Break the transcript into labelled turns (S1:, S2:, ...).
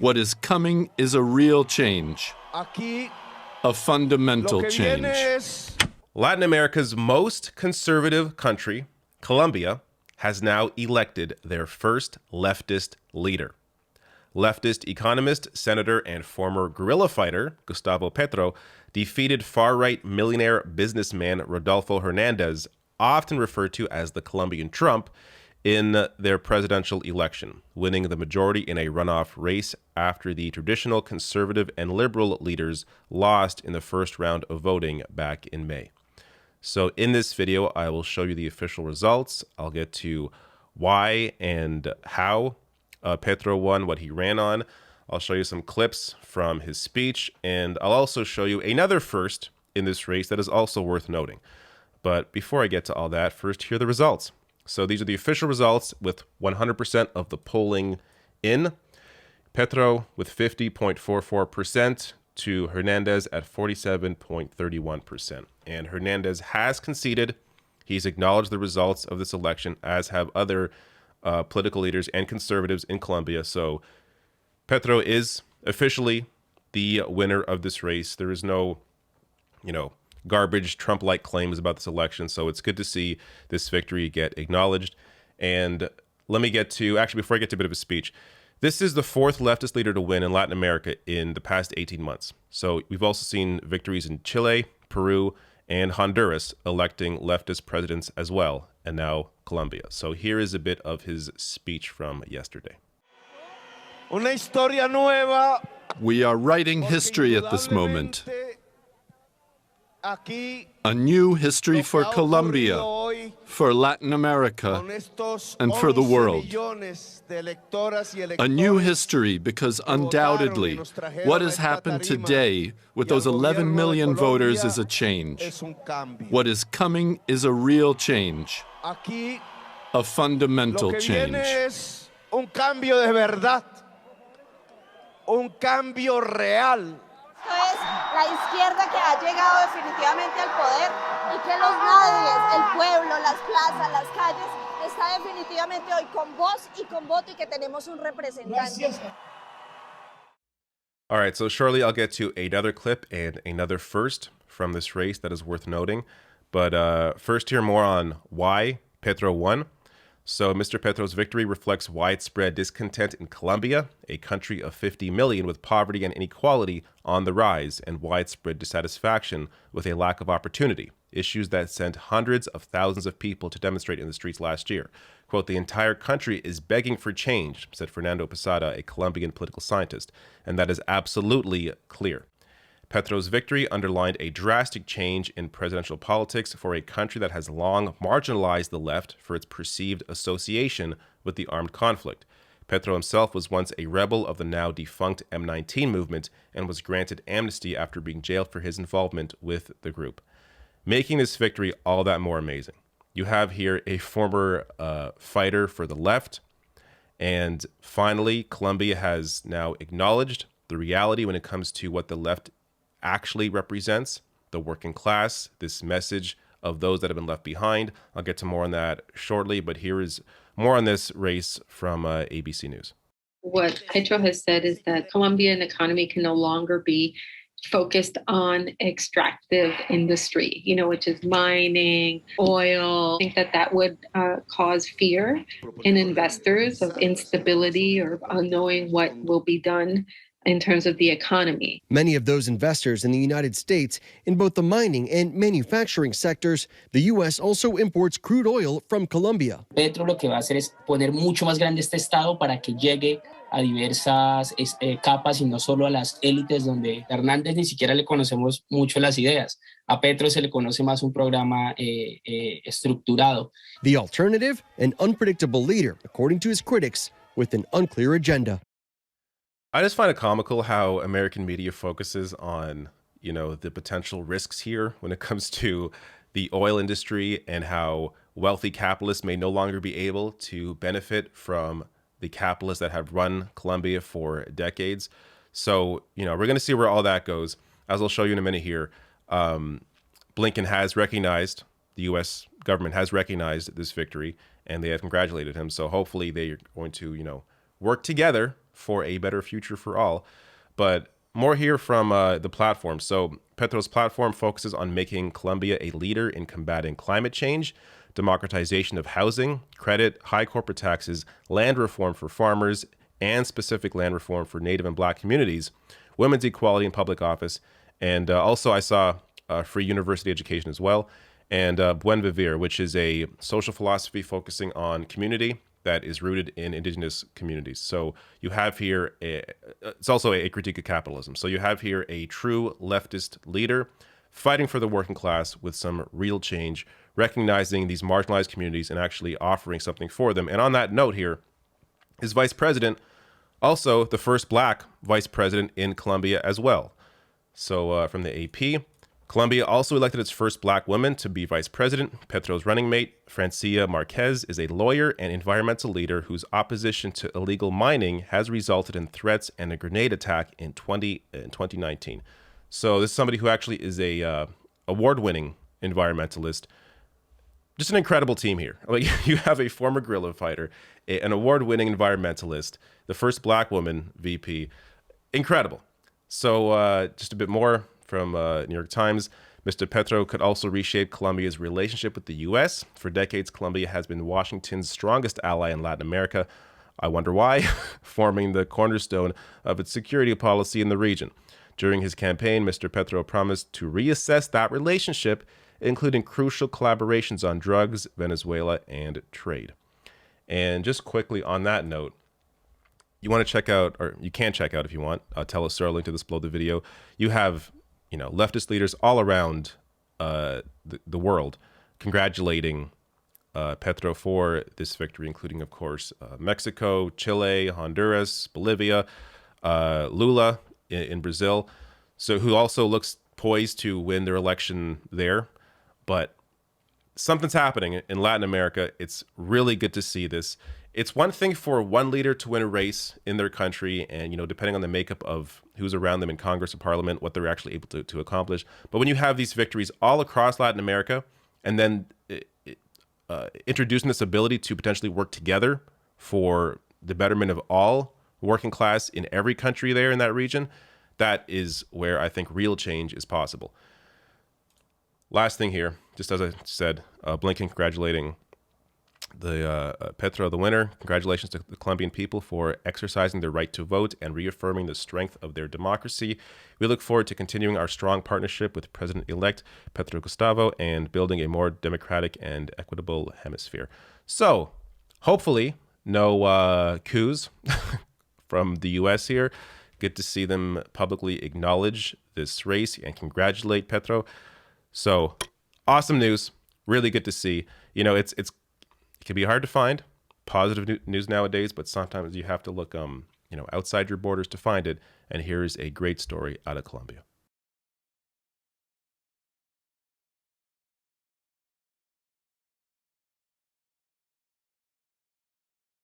S1: What is coming is a real change, a fundamental change.
S2: Latin America's most conservative country, Colombia, has now elected their first leftist leader. Leftist economist, senator, and former guerrilla fighter Gustavo Petro defeated far-right millionaire businessman Rodolfo Hernandez, often referred to as the Colombian Trump, in their presidential election, winning the majority in a runoff race after the traditional conservative and liberal leaders lost in the first round of voting back in May. So in this video, I will show you the official results. I'll get to why and how Petro won, what he ran on. I'll show you some clips from his speech, and I'll also show you another first in this race that is also worth noting. But before I get to all that, first here are the results. So these are the official results with 100% of the polling in. Petro with 50.44% to Hernandez at 47.31%. And Hernandez has conceded. He's acknowledged the results of this election, as have other political leaders and conservatives in Colombia. So Petro is officially the winner of this race. There is no, garbage Trump-like claims about this election. So it's good to see this victory get acknowledged. And let me get to, actually, before I get to a bit of a speech, this is the fourth leftist leader to win in Latin America in the past 18 months. So we've also seen victories in Chile, Peru, and Honduras electing leftist presidents as well, and now Colombia. So here is a bit of his speech from yesterday.
S3: Una historia nueva.
S1: We are writing history at this moment. A new history for Colombia, for Latin America, and for the world. A new history because undoubtedly what has happened today with those 11 million voters is a change. What is coming is a real change, a fundamental change.
S3: Un cambio de verdad, un cambio real.
S4: Esto es la izquierda que ha llegado definitivamente al poder y que los nadies, el pueblo, las plazas, las calles, está definitivamente hoy con voz y con voto y que tenemos un representante.
S2: All right, so shortly I'll get to another clip and another first from this race that is worth noting. But first here more on why Petro won. So Mr. Petro's victory reflects widespread discontent in Colombia, a country of 50 million with poverty and inequality on the rise, and widespread dissatisfaction with a lack of opportunity, issues that sent hundreds of thousands of people to demonstrate in the streets last year. Quote, "The entire country is begging for change," said Fernando Posada, a Colombian political scientist, and that is absolutely clear. Petro's victory underlined a drastic change in presidential politics for a country that has long marginalized the left for its perceived association with the armed conflict. Petro himself was once a rebel of the now defunct M19 movement and was granted amnesty after being jailed for his involvement with the group, making this victory all that more amazing. You have here a former fighter for the left, and finally, Colombia has now acknowledged the reality when it comes to what the left actually represents, the working class, this message of those that have been left behind. I'll get to more on that shortly, but here is more on this race from ABC News.
S5: What Petro has said is that Colombian economy can no longer be focused on extractive industry, which is mining, oil. I think that would cause fear in investors of instability or unknowing what will be done in terms of the economy.
S6: Many of those investors in the United States in both the mining and manufacturing sectors. The U.S. also imports crude oil from Colombia.
S7: Petro lo que va a hacer es poner mucho más grande este estado para que llegue a diversas capas y no solo a las élites, donde a Hernández ni siquiera le conocemos mucho las ideas. A Petro se le conoce más un programa estructurado.
S6: The alternative, an unpredictable leader, according to his critics, with an unclear agenda.
S2: I just find it comical how American media focuses on, the potential risks here when it comes to the oil industry and how wealthy capitalists may no longer be able to benefit from the capitalists that have run Colombia for decades. So, we're going to see where all that goes. As I'll show you in a minute here, Blinken has recognized, the U.S. government has recognized this victory, and they have congratulated him. So hopefully they are going to, work together for a better future for all. But more here from the platform. So Petro's platform focuses on making Colombia a leader in combating climate change, democratization of housing, credit, high corporate taxes, land reform for farmers, and specific land reform for Native and Black communities, women's equality in public office, and also I saw free university education as well, and Buen Vivir, which is a social philosophy focusing on community that is rooted in indigenous communities. So you have here, it's also a critique of capitalism. So you have here a true leftist leader fighting for the working class with some real change, recognizing these marginalized communities and actually offering something for them. And on that note here, his vice president, also the first Black vice president in Colombia as well. So from the AP, Colombia also elected its first Black woman to be vice president. Petro's running mate, Francia Marquez, is a lawyer and environmental leader whose opposition to illegal mining has resulted in threats and a grenade attack in 2019. So this is somebody who actually is a award-winning environmentalist. Just an incredible team here. Like, you have a former guerrilla fighter, an award-winning environmentalist, the first Black woman VP. Incredible. So just a bit more from New York Times. Mr. Petro could also reshape Colombia's relationship with the U.S. For decades, Colombia has been Washington's strongest ally in Latin America. I wonder why, forming the cornerstone of its security policy in the region. During his campaign, Mr. Petro promised to reassess that relationship, including crucial collaborations on drugs, Venezuela, and trade. And just quickly on that note, you want to check out, or you can check out if you want, tell us, link to this below the video. You have, leftist leaders all around the world congratulating Petro for this victory, including, of course, Mexico, Chile, Honduras, Bolivia, Lula in Brazil, so who also looks poised to win their election there. But something's happening in Latin America. It's really good to see this. It's one thing for one leader to win a race in their country and, depending on the makeup of who's around them in Congress or Parliament, what they're actually able to accomplish. But when you have these victories all across Latin America and then introducing this ability to potentially work together for the betterment of all working class in every country there in that region, that is where I think real change is possible. Last thing here, just as I said, Blinken congratulating the Petro, the winner. Congratulations to the Colombian people for exercising their right to vote and reaffirming the strength of their democracy. We look forward to continuing our strong partnership with President-elect Petro Gustavo and building a more democratic and equitable hemisphere. So, hopefully, no coups from the U.S. here. Good to see them publicly acknowledge this race and congratulate Petro. So, awesome news. Really good to see. It can be hard to find positive news nowadays, but sometimes you have to look, outside your borders to find it. And here is a great story out of Colombia.